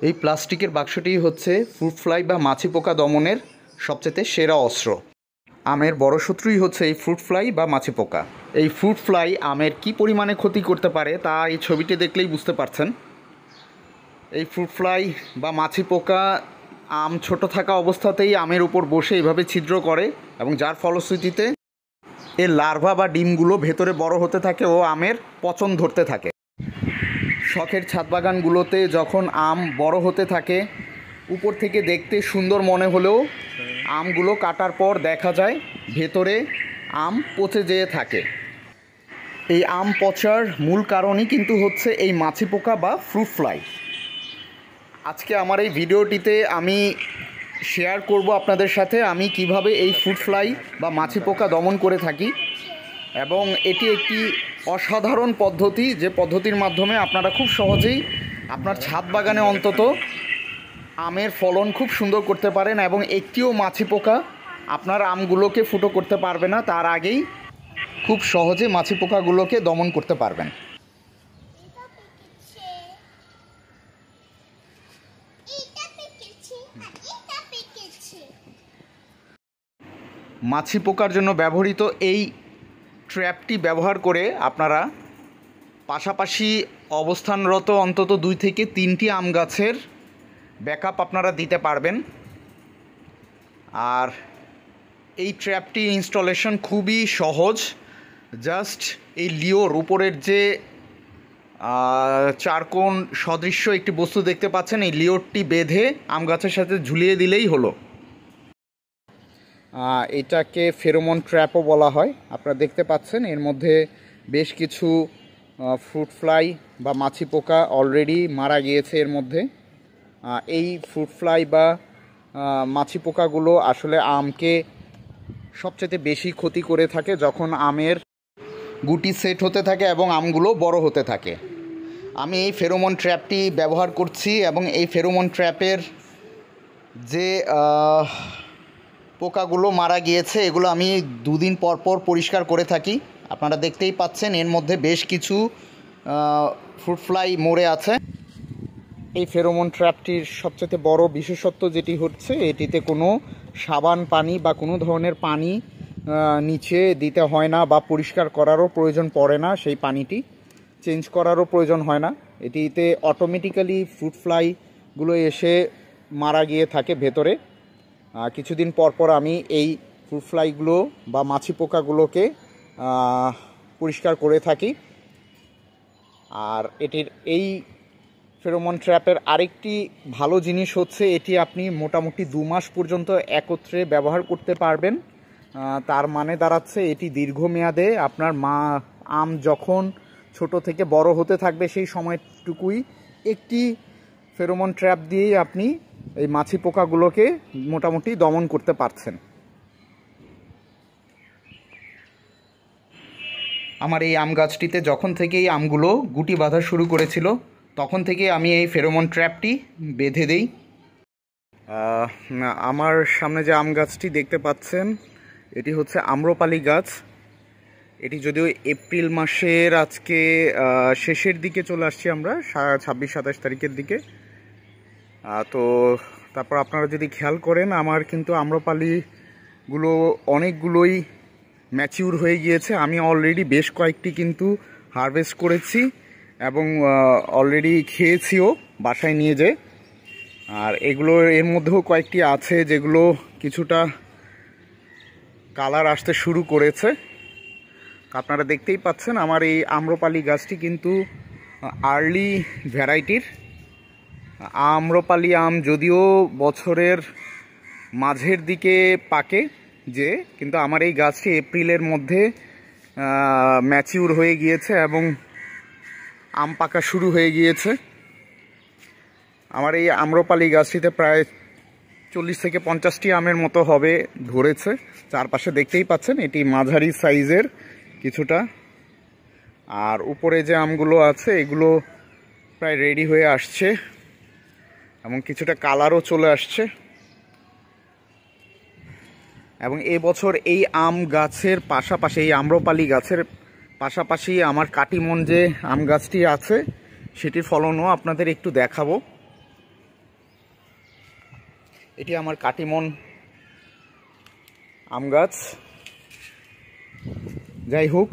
এই প্লাস্টিকের বাক্সটি হচ্ছে ফ্রুট ফ্লাই বা মাছি পোকা দমনের সবচেয়ে সেরা অস্ত্র। আমের বড় শত্রুই হচ্ছে এই ফ্রুট ফ্লাই বা মাছি পোকা। এই ফ্রুট ফ্লাই আমের কী পরিমাণে ক্ষতি করতে পারে তা এই ছবিটি দেখলেই বুঝতে পারছেন। এই ফ্রুট ফ্লাই বা মাছি পোকা আম ছোট থাকা অবস্থাতেই আমের উপর বসে এভাবে ছিদ্র করে এবং যার ফলশ্রুতিতে এর লার্ভা বা ডিমগুলো ভেতরে বড় হতে থাকে ও আমের পচন ধরতে থাকে। শখের ছাদ বাগানগুলোতে যখন আম বড় হতে থাকে উপর থেকে দেখতে সুন্দর মনে হলেও আমগুলো কাটার পর দেখা যায় ভেতরে আম পচে যেয়ে থাকে। এই আম পচার মূল কারণই কিন্তু হচ্ছে এই মাছি পোকা বা ফ্রুট ফ্লাই। আজকে আমার এই ভিডিওটিতে আমি শেয়ার করব আপনাদের সাথে আমি কিভাবে এই ফ্রুট ফ্লাই বা মাছি পোকা দমন করে থাকি, এবং এটি একটি অসাধারণ পদ্ধতি যে পদ্ধতির মাধ্যমে আপনারা খুব সহজেই আপনার ছাদ বাগানে অন্তত আমের ফলন খুব সুন্দর করতে পারেন এবং একটিও মাছি পোকা আপনার আমগুলোকে ফুটো করতে পারবে না, তার আগেই খুব সহজে মাছি পোকাগুলোকে দমন করতে পারবেন। মাছি পোকার জন্য ব্যবহৃত এই ট্র্যাপটি ব্যবহার করে আপনারা পাশাপাশি অবস্থানরত অন্তত 2 থেকে 3টি আম গাছের ব্যাকআপ আপনারা দিতে পারবেন। আর এই ট্র্যাপটি ইনস্টলেশন খুবই সহজ। জাস্ট এই লিওর উপরের যে চারকোণ সদৃশ্য একটি বস্তু দেখতে পাচ্ছেন, এই লিওরটি বেঁধে আম গাছের সাথে ঝুলিয়ে দিলেই হলো। এটাকে ফেরোমন ট্র্যাপও বলা হয়। আপনারা দেখতে পাচ্ছেন এর মধ্যে বেশ কিছু ফ্রুট ফ্লাই বা মাছি পোকা অলরেডি মারা গিয়েছে এর মধ্যে। এই ফ্রুট ফ্লাই বা মাছি পোকাগুলো আসলে আমকে সবচেয়ে বেশি ক্ষতি করে থাকে যখন আমের গুটি সেট হতে থাকে এবং আমগুলো বড় হতে থাকে। আমি এই ফেরোমন ট্র্যাপটি ব্যবহার করছি এবং এই ফেরোমন ট্র্যাপের যে পোকাগুলো মারা গিয়েছে এগুলো আমি 2 দিন পর পর পরিষ্কার করে থাকি। আপনারা দেখতেই পাচ্ছেন এর মধ্যে বেশ কিছু ফ্রুট ফ্লাই মরে আছে। এই ফেরোমন ট্র্যাপটির সবচেয়ে বড় বিশেষত্ব যেটি হচ্ছে এটিতে কোনো সাবান পানি বা কোনো ধরনের পানি নিচে দিতে হয় না বা পরিষ্কার করারও প্রয়োজন পড়ে না, সেই পানিটি চেঞ্জ করারও প্রয়োজন হয় না। এটিতে অটোমেটিক্যালি ফ্রুট ফ্লাইগুলো এসে মারা গিয়ে থাকে ভেতরে। কিছুদিন পর পর আমি এই ফ্রুট ফ্লাইগুলো বা মাছি পোকাগুলোকে পরিষ্কার করে থাকি। আর এটির এই ফেরোমন ট্র্যাপের আরেকটি ভালো জিনিস হচ্ছে এটি আপনি মোটামুটি 2 মাস পর্যন্ত একত্রে ব্যবহার করতে পারবেন। তার মানে দাঁড়াচ্ছে এটি দীর্ঘমেয়াদে আপনার আম যখন ছোট থেকে বড় হতে থাকবে সেই সময়টুকুই একটি ফেরোমন ট্র্যাপ দিয়েই আপনি এই মাছি পোকাগুলোকে মোটামুটি দমন করতে পারছেন। আমার এই আম গাছটিতে যখন থেকে এই আমগুলো গুটি বাঁধা শুরু করেছিল তখন থেকে আমি এই ফেরোমন ট্র্যাপটি বেঁধে দেই। আমার সামনে যে আম গাছটি দেখতে পাচ্ছেন এটি হচ্ছে আম্রপালি গাছ। এটি যদিও এপ্রিল মাসের আজকে শেষের দিকে চলে আসছি আমরা, 26-27 তারিখের দিকে। তো তারপর আপনারা যদি খেয়াল করেন আমার কিন্তু আম্রপালিগুলো অনেকগুলোই ম্যাচিউর হয়ে গিয়েছে। আমি অলরেডি বেশ কয়েকটি কিন্তু হারভেস্ট করেছি এবং অলরেডি খেয়েছিও বাসায় নিয়ে যেয়ে। আর এগুলো এর মধ্যেও কয়েকটি আছে যেগুলো কিছুটা কালার আসতে শুরু করেছে। আপনারা দেখতেই পাচ্ছেন আমার এই আম্রপালি গাছটি কিন্তু আর্লি ভ্যারাইটির। আম্রপালি আম যদিও বছরের মাঝের দিকে পাকে যে, কিন্তু আমার এই গাছটি এপ্রিলের মধ্যে ম্যাচিউর হয়ে গিয়েছে এবং আম পাকা শুরু হয়ে গিয়েছে। আমার এই আম্রপালি গাছটিতে প্রায় 40 থেকে 50টি আমের মতো হবে ধরেছে। চারপাশে দেখতেই পাচ্ছেন এটি মাঝারি সাইজের কিছুটা। আর উপরে যে আমগুলো আছে এগুলো প্রায় রেডি হয়ে আসছে এবং কিছুটা কালারও চলে আসছে। এবং এবছর এই আম গাছের পাশাপাশি এই আম্রপালি গাছের পাশাপাশি আমার কাটিমন যে আম গাছটি আছে সেটির ফলনও আপনাদের একটু দেখাবো। এটি আমার কাটিমন আম গাছ। যাই হোক,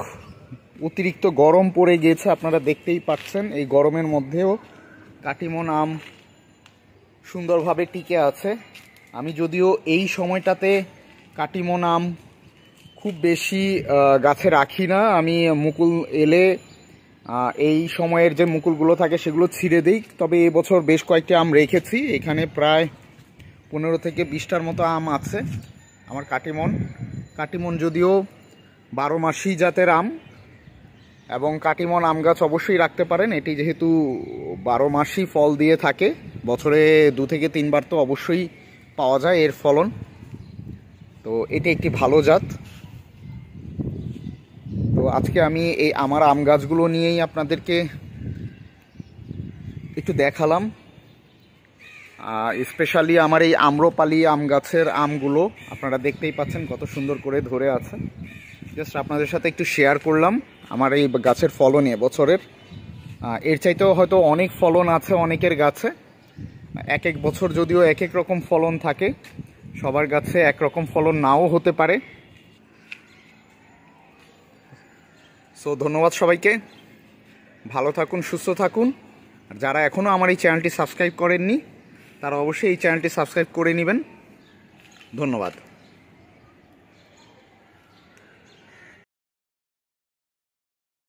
অতিরিক্ত গরম পড়ে গিয়েছে, আপনারা দেখতেই পাচ্ছেন। এই গরমের মধ্যেও কাটিমন আম সুন্দরভাবে টিকে আছে। আমি যদিও এই সময়টাতে কাটিমন আম খুব বেশি গাছে রাখি না, আমি মুকুল এলে এই সময়ের যে মুকুলগুলো থাকে সেগুলো ছিঁড়ে দিই। তবে এবছর বেশ কয়েকটি আম রেখেছি, এখানে প্রায় 15 থেকে 20টার মতো আম আছে আমার কাটিমন যদিও 12 মাসি জাতের আম, এবং কাটিমন আম গাছ অবশ্যই রাখতে পারেন। এটি যেহেতু 12 মাসই ফল দিয়ে থাকে, বছরে 2 থেকে 3 বার তো অবশ্যই পাওয়া যায় এর ফলন। তো এটি একটি ভালো জাত। তো আজকে আমি এই আমার আম গাছগুলো নিয়েই আপনাদেরকে একটু দেখালাম। স্পেশালি আমার এই আম্রপালি আম গাছের আমগুলো আপনারা দেখতেই পাচ্ছেন কত সুন্দর করে ধরে আছে। জাস্ট আপনাদের সাথে একটু শেয়ার করলাম আমার এই গাছের ফলন এবছরের। এর চাইতেও হয়তো অনেক ফলন আছে অনেকের গাছে, এক এক বছর যদিও এক এক রকম ফলন থাকে, সবার গাছে একরকম ফলন নাও হতে পারে। সো ধন্যবাদ সবাইকে, ভালো থাকুন, সুস্থ থাকুন। আর যারা এখনও আমার এই চ্যানেলটি সাবস্ক্রাইব করেননি তারা অবশ্যই এই চ্যানেলটি সাবস্ক্রাইব করে নেবেন। ধন্যবাদ।